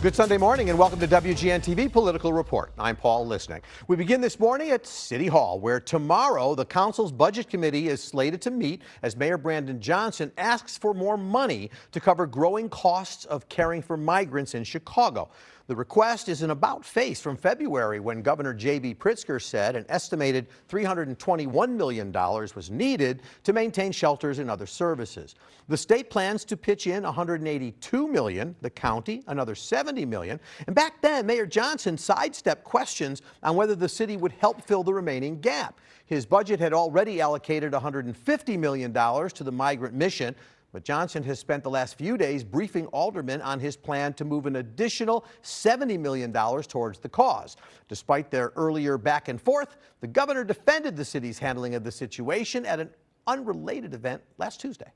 Good Sunday morning and welcome to WGN-TV Political Report. I'm Paul Lisnick. We begin this morning at City Hall, where tomorrow the council's budget committee is slated to meet as Mayor Brandon Johnson asks for more money to cover growing costs of caring for migrants in Chicago. The request is an about-face from February when Governor J.B. Pritzker said an estimated $321 million was needed to maintain shelters and other services. The state plans to pitch in $182 million, the county another $70 million. And back then, Mayor Johnson sidestepped questions on whether the city would help fill the remaining gap. His budget had already allocated $150 million to the migrant mission. But Johnson has spent the last few days briefing aldermen on his plan to move an additional $70 million towards the cause. Despite their earlier back and forth, the governor defended the city's handling of the situation at an unrelated event last Tuesday.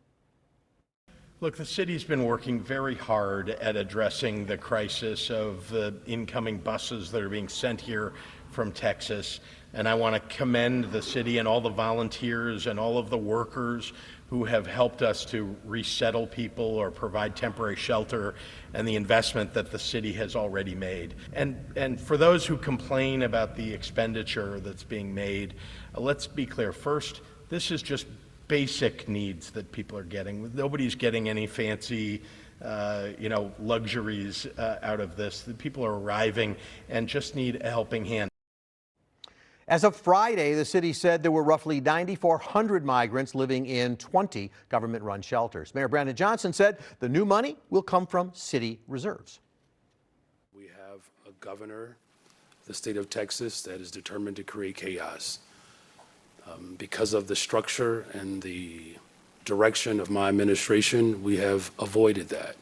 Look, the city's been working very hard at addressing the crisis of the incoming buses that are being sent here from Texas. And I want to commend the city and all the volunteers and all of the workers who have helped us to resettle people or provide temporary shelter, and the investment that the city has already made. And for those who complain about the expenditure that's being made, let's be clear. First, this is just basic needs that people are getting. Nobody's getting any fancy luxuries out of this. The people are arriving and just need a helping hand. As of Friday, the city said there were roughly 9,400 migrants living in 20 government-run shelters. Mayor Brandon Johnson said the new money will come from city reserves. We have a governor, the state of Texas, that is determined to create chaos. Because of the structure and the direction of my administration, we have avoided that.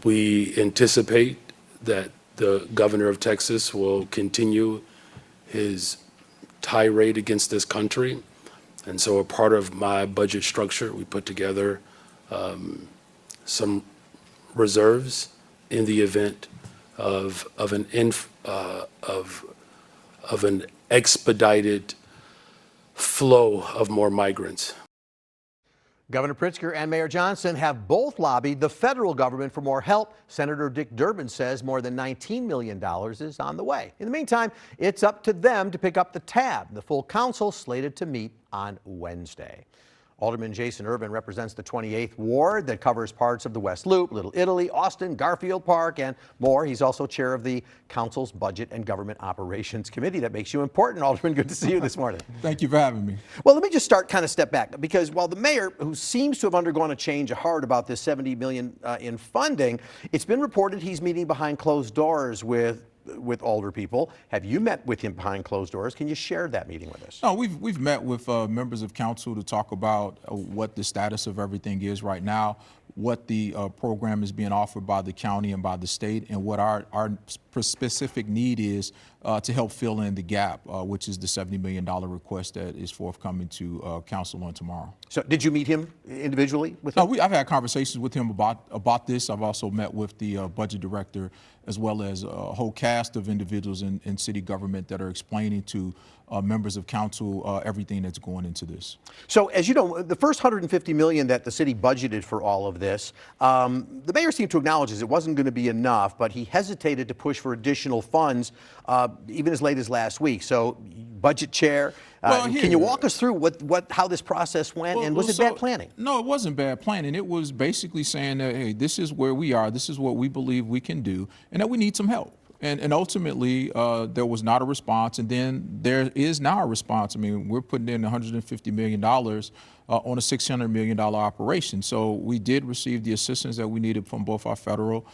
We anticipate that the governor of Texas will continue his tirade against this country. And so a part of my budget structure, we put together some reserves in the event of an expedited flow of more migrants. Governor Pritzker and Mayor Johnson have both lobbied the federal government for more help. Senator Dick Durbin says more than $19 million is on the way. In the meantime, it's up to them to pick up the tab. The full council slated to meet on Wednesday. Alderman Jason Ervin represents the 28th Ward that covers parts of the West Loop, Little Italy, Austin, Garfield Park, and more. He's also chair of the council's Budget and Government Operations Committee. That makes you important, Alderman. Good to see you this morning. Thank you for having me. Well, let me just step back, because while the mayor, who seems to have undergone a change of heart about this $70 million in funding, it's been reported he's meeting behind closed doors with older people. Have you met with him behind closed doors? Can you share that meeting with us? No, we've met with members of council to talk about what the status of everything is right now, what the program is being offered by the county and by the state, and what our specific need is to help fill in the gap, which is the $70 million request that is forthcoming to council on tomorrow. So did you meet him individually with him? I've had conversations with him about this. I've also met with the budget director, as well as a whole cast of individuals in city government that are explaining to members of council everything that's going into this. So as you know, the first $150 million that the city budgeted for all of this, the mayor seemed to acknowledge it wasn't going to be enough, but he hesitated to push for additional funds even as late as last week. So budget chair, can you walk us through how this process went, and was it bad planning? No, it wasn't bad planning. It was basically saying that, hey, this is where we are, this is what we believe we can do, and that we need some help. And ultimately, there was not a response, and then there is now a response. I mean, we're putting in $150 million on a $600 million operation. So we did receive the assistance that we needed from both our federal,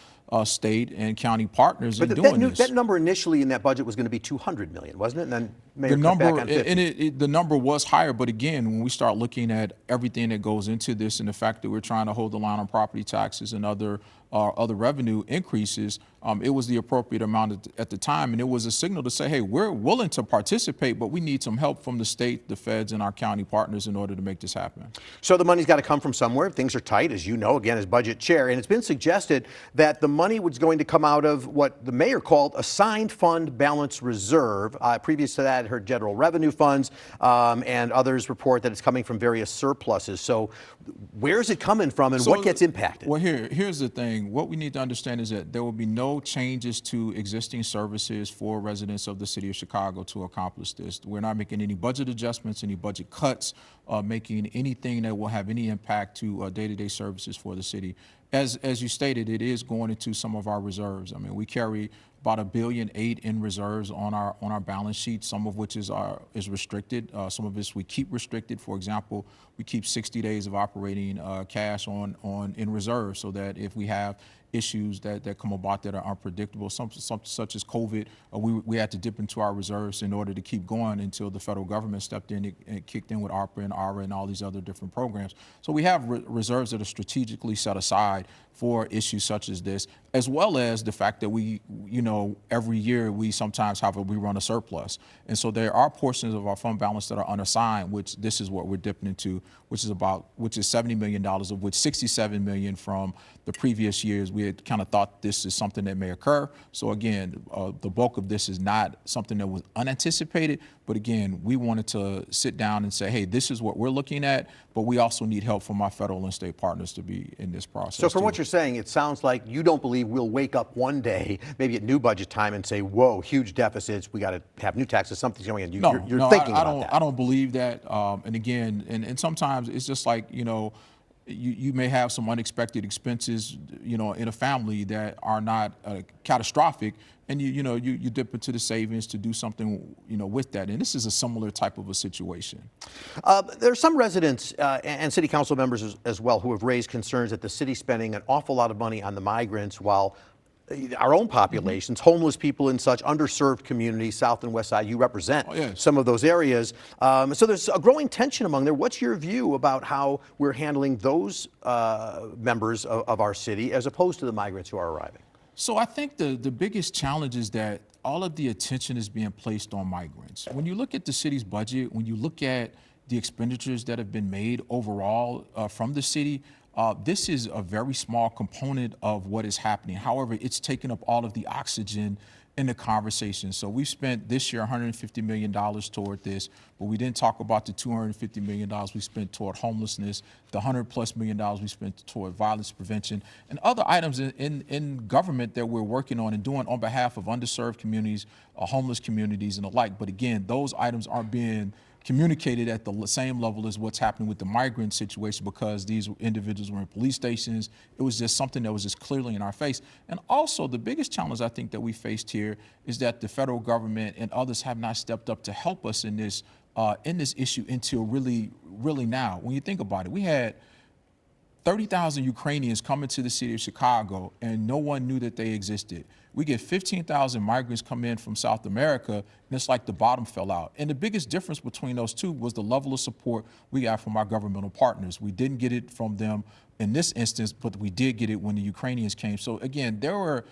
state, and county partners in doing this. That number initially in that budget was going to be $200 million, wasn't it? And then Mayor cut back on 50. And the number was higher, but again, when we start looking at everything that goes into this, and the fact that we're trying to hold the line on property taxes and other revenue increases, it was the appropriate amount at the time, and it was a signal to say, hey, we're willing to participate, but we need some help from the state, the feds, and our county partners in order to make this happen. So the money's got to come from somewhere. Things are tight, as you know, again, as budget chair, and it's been suggested that the money was going to come out of what the mayor called assigned fund balance reserve. Previous to that, I heard general revenue funds, and others report that it's coming from various surpluses. So where's it coming from, and what gets impacted? Well, here's the thing. What we need to understand is that there will be no changes to existing services for residents of the city of Chicago to accomplish this. We're not making any budget adjustments, any budget cuts, making anything that will have any impact to day-to-day services for the city. As you stated, it is going into some of our reserves. I mean, we carry about $1.8 billion in reserves on our balance sheet, some of which is restricted. Some of this we keep restricted. For example, we keep 60 days of operating cash in reserve, so that if we have issues that come about that are unpredictable, such as COVID, we had to dip into our reserves in order to keep going until the federal government stepped in and kicked in with ARPA and ARA and all these other different programs. So we have reserves that are strategically set aside for issues such as this, as well as the fact that we, every year we sometimes we run a surplus. And so there are portions of our fund balance that are unassigned, which this is what we're dipping into, which is $70 million, of which $67 million from the previous years. We had kind of thought this is something that may occur. So again, the bulk of this is not something that was unanticipated, but again, we wanted to sit down and say, hey, this is what we're looking at, but we also need help from our federal and state partners to be in this process. So from what you're saying, it sounds like you don't believe we'll wake up one day, maybe at new budget time, and say, whoa, huge deficits, we got to have new taxes, something's going on. You're thinking about that. I don't believe that. And again, and sometimes it's just like, you may have some unexpected expenses, in a family that are not catastrophic, and you dip into the savings to do something, with that. And this is a similar type of a situation. There are some residents and city council members as well who have raised concerns that the city's spending an awful lot of money on the migrants while our own populations, homeless people in such underserved communities, South and West Side, you represent some of those areas. So there's a growing tension among there. What's your view about how we're handling those members of our city as opposed to the migrants who are arriving? So I think the biggest challenge is that all of the attention is being placed on migrants. When you look at the city's budget, when you look at the expenditures that have been made overall from the city, this is a very small component of what is happening. However, it's taken up all of the oxygen in the conversation. So we've spent this year $150 million toward this, but we didn't talk about the $250 million we spent toward homelessness, the $100+ million we spent toward violence prevention, and other items in government that we're working on and doing on behalf of underserved communities, homeless communities, and the like. But again, those items aren't being communicated at the same level as what's happening with the migrant situation, because these individuals were in police stations. It was just something that was just clearly in our face. And also the biggest challenge I think that we faced here is that the federal government and others have not stepped up to help us in this issue until really now. When you think about it, we had 30,000 Ukrainians coming to the city of Chicago and no one knew that they existed. We get 15,000 migrants come in from South America, and it's like the bottom fell out. And the biggest difference between those two was the level of support we got from our governmental partners. We didn't get it from them in this instance, but we did get it when the Ukrainians came. So again, there are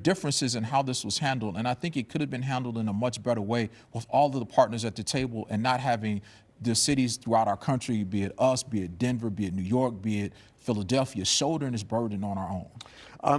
differences in how this was handled, and I think it could have been handled in a much better way with all of the partners at the table and not having the cities throughout our country, be it us, be it Denver, be it New York, be it Philadelphia, shouldering this burden on our own.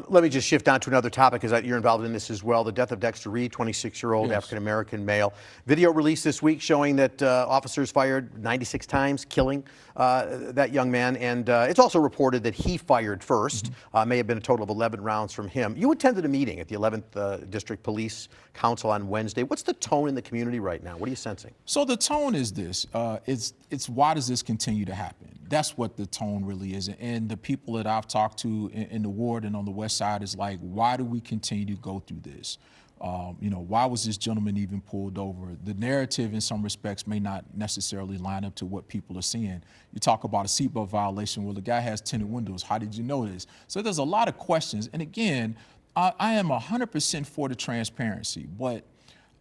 Let me just shift on to another topic, because you're involved in this as well. The death of Dexter Reed, 26-year-old African-American male. Video released this week showing that officers fired 96 times, killing that young man. And it's also reported that he fired first. May have been a total of 11 rounds from him. You attended a meeting at the 11th District Police Council on Wednesday. What's the tone in the community right now? What are you sensing? So the tone is this. It's why does this continue to happen? That's what the tone really is. And the people that I've talked to in the ward and on the West Side is like, why do we continue to go through this? Why was this gentleman even pulled over? The narrative in some respects may not necessarily line up to what people are seeing. You talk about a seatbelt violation. Well, the guy has tinted windows. How did you know this? So there's a lot of questions. And again, I am 100% for the transparency, but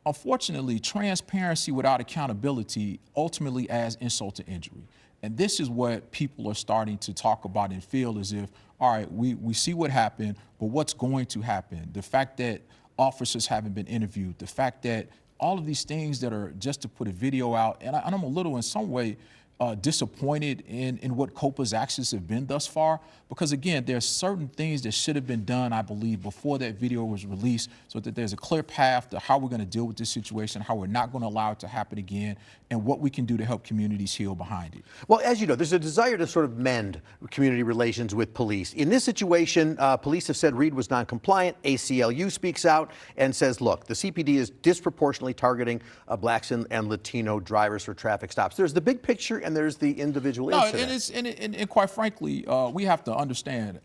unfortunately, transparency without accountability ultimately adds insult to injury. And this is what people are starting to talk about and feel as if, all right, we see what happened, but what's going to happen? The fact that officers haven't been interviewed, the fact that all of these things that are just to put a video out, and I'm a little in some way, disappointed in what COPA's actions have been thus far, because again, there's certain things that should have been done, I believe, before that video was released, so that there's a clear path to how we're going to deal with this situation, how we're not going to allow it to happen again, and what we can do to help communities heal behind it. Well, as you know, there's a desire to sort of mend community relations with police. In this situation, police have said Reed was non-compliant. ACLU speaks out and says, look, the CPD is disproportionately targeting blacks and Latino drivers for traffic stops. There's the big picture and there's the individual incident. And quite frankly, we have to understand,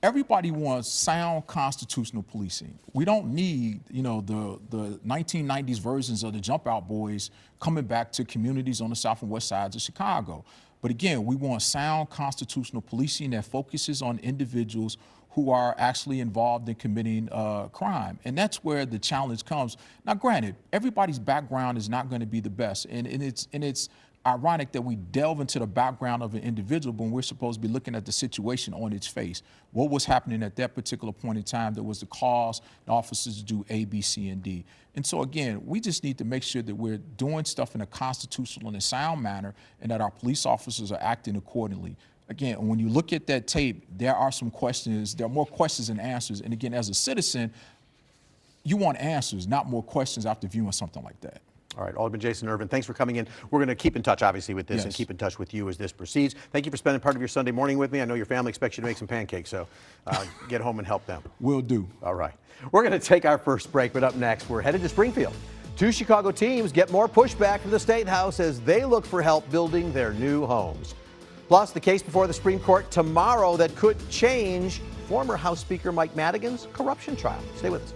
everybody wants sound constitutional policing. We don't need, the 1990s versions of the Jump Out Boys coming back to communities on the south and west sides of Chicago. But again, we want sound constitutional policing that focuses on individuals who are actually involved in committing crime. And that's where the challenge comes. Now, granted, everybody's background is not going to be the best. And it's ironic that we delve into the background of an individual when we're supposed to be looking at the situation on its face. What was happening at that particular point in time that was the cause the officers to do A, B, C, and D. And so again, we just need to make sure that we're doing stuff in a constitutional and a sound manner, and that our police officers are acting accordingly. Again, when you look at that tape, there are some questions, there are more questions than answers. And again, as a citizen, you want answers, not more questions after viewing something like that. All right, Alderman Jason Ervin, thanks for coming in. We're going to keep in touch, obviously, with this and keep in touch with you as this proceeds. Thank you for spending part of your Sunday morning with me. I know your family expects you to make some pancakes, so get home and help them. Will do. All right. We're going to take our first break, but up next, we're headed to Springfield. Two Chicago teams get more pushback from the State House as they look for help building their new homes. Plus, the case before the Supreme Court tomorrow that could change former House Speaker Mike Madigan's corruption trial. Stay with us.